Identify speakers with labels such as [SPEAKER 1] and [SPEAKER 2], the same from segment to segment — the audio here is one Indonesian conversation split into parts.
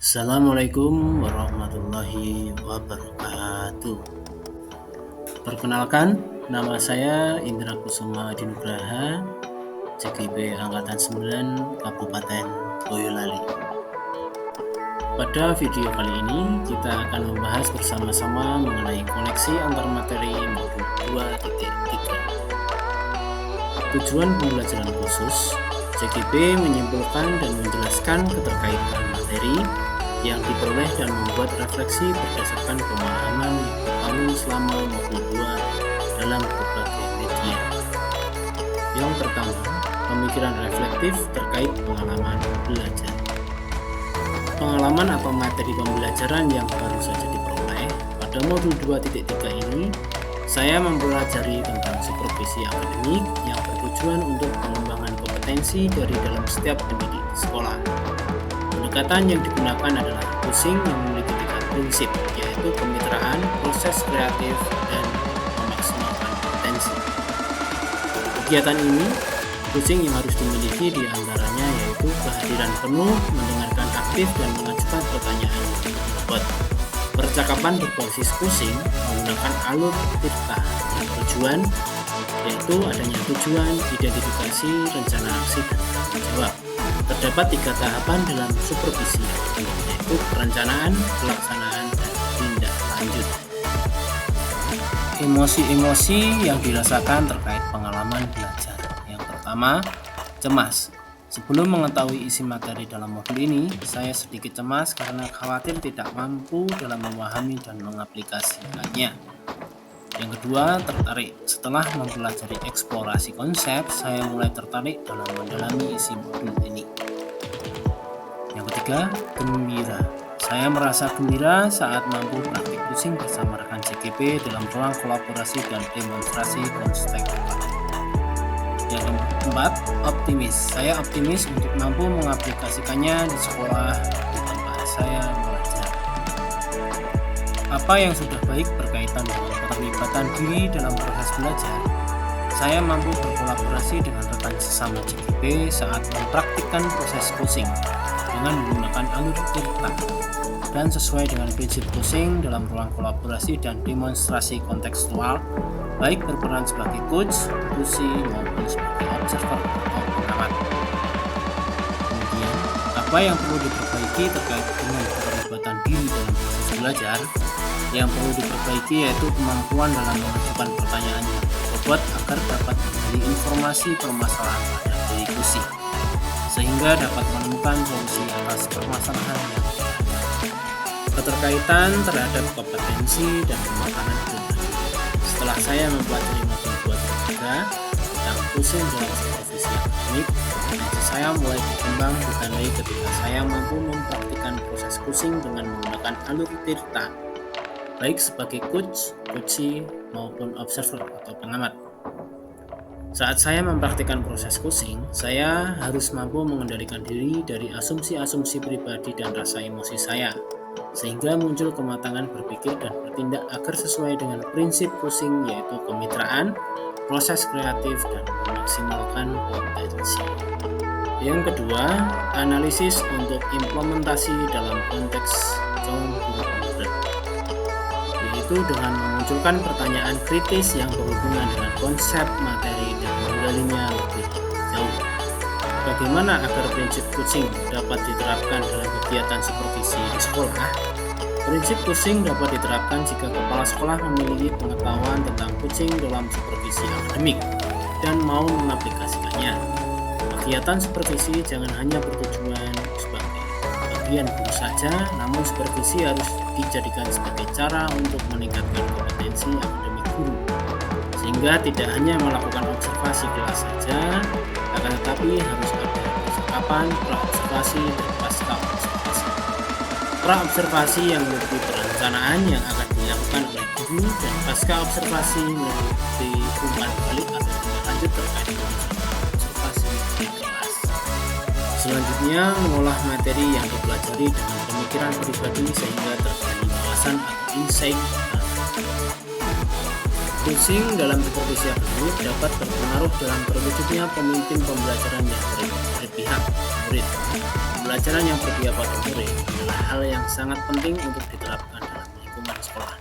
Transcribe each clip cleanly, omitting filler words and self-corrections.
[SPEAKER 1] Assalamualaikum warahmatullahi wabarakatuh. Perkenalkan, nama saya Indra Kusuma Dinugraha, CGP Angkatan 9 Kabupaten Boyolali. Pada video kali ini kita akan membahas bersama-sama mengenai koneksi antar materi modul 2.3. Tujuan pembelajaran khusus, CGP menyimpulkan dan menjelaskan keterkaitan materi yang diperoleh dan membuat refleksi berdasarkan pemahaman yang dibangun selama modul 2 dalam berbagai media. Yang pertama, pemikiran reflektif terkait pengalaman belajar. Pengalaman atau materi pembelajaran yang baru saja diperoleh pada modul 2.3 ini, saya mempelajari tentang supervisi akademik yang bertujuan untuk pengembangan kompetensi dari dalam setiap pendidik di sekolah. Pendekatan yang digunakan adalah Cushing yang memiliki 3 prinsip, yaitu kemitraan, proses kreatif, dan memaksimalkan potensi. Kegiatan ini, Cushing yang harus dimiliki diantaranya yaitu kehadiran penuh, mendengarkan aktif, dan mengajukan pertanyaan yang berbobot. Percakapan berbasis Cushing menggunakan alur tirta dengan tujuan, yaitu adanya tujuan, identifikasi, rencana aksi, dan tanggung jawab. Terdapat 3 tahapan dalam supervisi, yaitu perencanaan, pelaksanaan, dan tindak lanjut. Emosi-emosi yang dirasakan terkait pengalaman belajar. Yang pertama, cemas. Sebelum mengetahui isi materi dalam modul ini, saya sedikit cemas karena khawatir tidak mampu dalam memahami dan mengaplikasikannya. Yang kedua, tertarik. Setelah mempelajari eksplorasi konsep, saya mulai tertarik dalam mendalami isi modul ini. Yang ketiga, gembira. Saya merasa gembira saat mampu praktik Cushing bersama rekan CGP dalam ruang kolaborasi dan demonstrasi konstekstual. Yang keempat, optimis. Saya optimis untuk mampu mengaplikasikannya di sekolah di tempat saya belajar. Apa yang sudah baik berkaitan dengan keterlibatan diri dalam proses belajar. Saya mampu berkolaborasi dengan rekan sesama CGP saat mempraktikkan proses Cushing dengan menggunakan alur tirta dan sesuai dengan prinsip Cushing dalam ruang kolaborasi dan demonstrasi kontekstual, baik berperan sebagai coach, tusi, maupun sebagai observer atau pengamat. Kemudian, apa yang perlu diperbaiki terkait dengan keterlibatan diri dalam proses belajar? Yang perlu diperbaiki yaitu kemampuan dalam mengajukan pertanyaan yang berbobot agar dapat menggali informasi permasalahan pada diri Cushing, sehingga dapat menemukan solusi atas permasalahan yang ada. Keterkaitan terhadap kompetensi dan pemakanan pribadi. Setelah saya mempelajari modul 2.3 tentang Cushing dalam supervisi akademik, kompetensi saya mulai berkembang ditandai ketika saya mampu mempraktikkan proses Cushing dengan menggunakan alur tirta, baik sebagai coach, coachee, maupun observer atau pengamat. Saat saya mempraktikkan proses Cushing, saya harus mampu mengendalikan diri dari asumsi-asumsi pribadi dan rasa emosi saya, sehingga muncul kematangan berpikir dan bertindak agar sesuai dengan prinsip Cushing, yaitu kemitraan, proses kreatif, dan memaksimalkan potensi. Yang kedua, analisis untuk implementasi dalam konteks guru murid, yaitu dengan memunculkan pertanyaan kritis yang berhubungan dengan konsep materi dan menggalinya lebih jauh. Bagaimana agar prinsip Cushing dapat diterapkan dalam kegiatan supervisi di sekolah? Prinsip Cushing dapat diterapkan jika kepala sekolah memiliki pengetahuan tentang Cushing dalam supervisi akademik dan mau mengaplikasikannya. Kegiatan supervisi jangan hanya bertujuan sebagai bagian guru saja, namun supervisi harus dijadikan sebagai cara untuk meningkatkan kompetensi akademik guru, sehingga tidak hanya melakukan observasi kelas saja, akan tetapi harus ada percakapan, pra-observasi, dan pasca-observasi. Pra-observasi yang meliputi perencanaan yang akan dilakukan oleh guru, dan pasca-observasi meliputi umpan balik atau tindak lanjut terkait dengan observasi di kelas. Selanjutnya, mengolah materi yang dipelajari dengan pemikiran pribadi sehingga terjadi wawasan atau insight. Cushing dalam supervisi akademik dapat berpengaruh dalam terwujudnya pemimpin pembelajaran yang berintegritas. berpihak pada murid. Pembelajaran yang berpihak pada murid adalah hal yang sangat penting untuk diterapkan dalam lingkungan sekolah.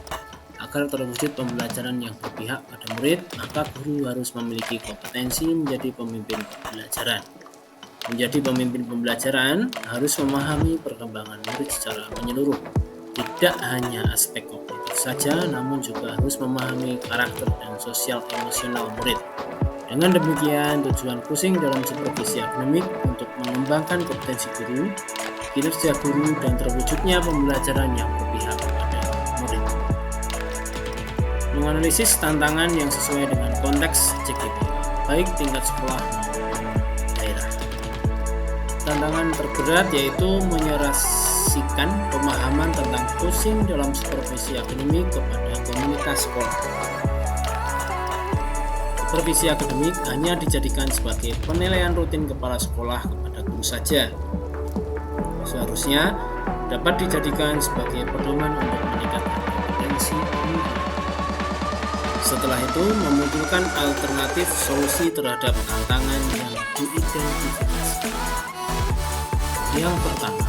[SPEAKER 1] Agar terwujud pembelajaran yang berpihak pada murid, maka guru harus memiliki kompetensi menjadi pemimpin pembelajaran. Menjadi pemimpin pembelajaran harus memahami perkembangan murid secara menyeluruh, tidak hanya aspek kognitif saja, namun juga harus memahami karakter dan sosial emosional murid. Dengan demikian, tujuan pusing dalam supervisi akademik untuk mengembangkan kompetensi guru, kinerja guru, dan terwujudnya pembelajaran yang berpihak pada murid. Menganalisis tantangan yang sesuai dengan konteks JGP, baik tingkat sekolah maupun daerah. Tantangan terberat yaitu menyerasikan pemahaman tentang pusing dalam supervisi akademik kepada komunitas sekolah. Supervisi akademik hanya dijadikan sebagai penilaian rutin kepala sekolah kepada guru saja. Seharusnya dapat dijadikan sebagai pedoman untuk meningkatkan kompetensi guru. Setelah itu, memunculkan alternatif solusi terhadap tantangan yang diidentifikasi. Yang pertama,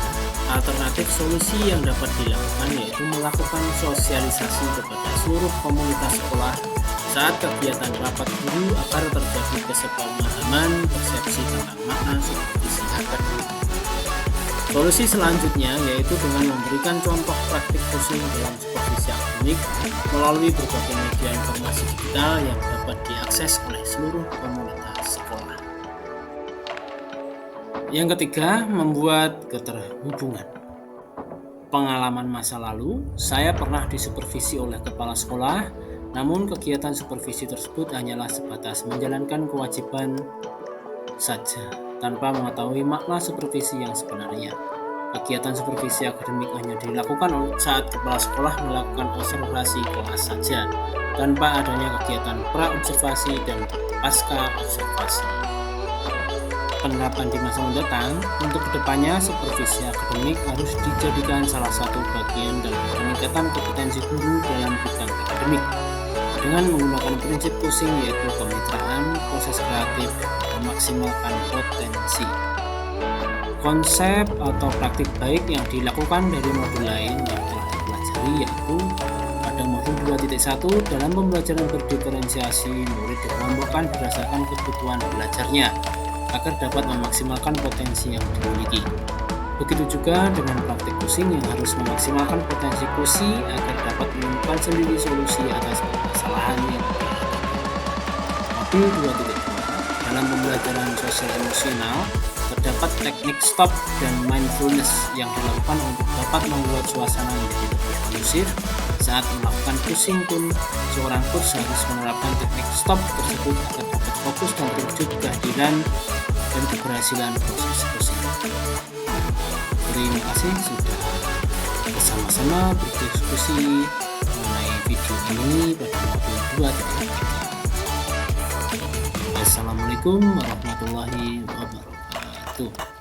[SPEAKER 1] alternatif solusi yang dapat dilakukan yaitu melakukan sosialisasi kepada seluruh komunitas sekolah saat kegiatan rapat guru agar terjadi kesepakaman persepsi tentang makna supervisi akademik. Solusi selanjutnya yaitu dengan memberikan contoh praktik pusing dalam supervisi akademik melalui berbagai media informasi digital yang dapat diakses oleh seluruh komunitas sekolah. Yang ketiga, membuat keterhubungan. Pengalaman masa lalu, saya pernah disupervisi oleh kepala sekolah, namun kegiatan supervisi tersebut hanyalah sebatas menjalankan kewajiban saja, tanpa mengetahui makna supervisi yang sebenarnya. Kegiatan supervisi akademik hanya dilakukan saat kepala sekolah melakukan observasi kelas saja, tanpa adanya kegiatan pra-observasi dan pasca-observasi. Penerapan di masa mendatang, untuk kedepannya supervisi akademik harus dijadikan salah satu bagian dalam peningkatan kompetensi guru dalam bidang akademik dengan menggunakan prinsip pusing yaitu kemitraan, proses kreatif, memaksimalkan potensi. Konsep atau praktik baik yang dilakukan dari modul lain yang telah dipelajari yaitu pada modul 2.1 dalam pembelajaran berdiferensiasi, murid dikelompokkan berdasarkan kebutuhan belajarnya agar dapat memaksimalkan potensi yang dimiliki. Begitu juga dengan praktik pusing yang harus memaksimalkan potensi kusi agar dapat menemukan sendiri solusi atas permasalahan yang dihadapi. Modul 2.2 dalam pembelajaran sosial emosional terdapat teknik stop dan mindfulness yang dilakukan untuk dapat membuat suasana menjadi lebih kondusif. Saat melakukan pusing pun, seorang coach harus menerapkan teknik stop tersebut agar dapat fokus dan terwujud kehadiran dan keberhasilan proses pusing. Terima kasih sudah bersama-sama berdiskusi mengenai video ini pada modul 2.3. Assalamualaikum warahmatullahi wabarakatuh.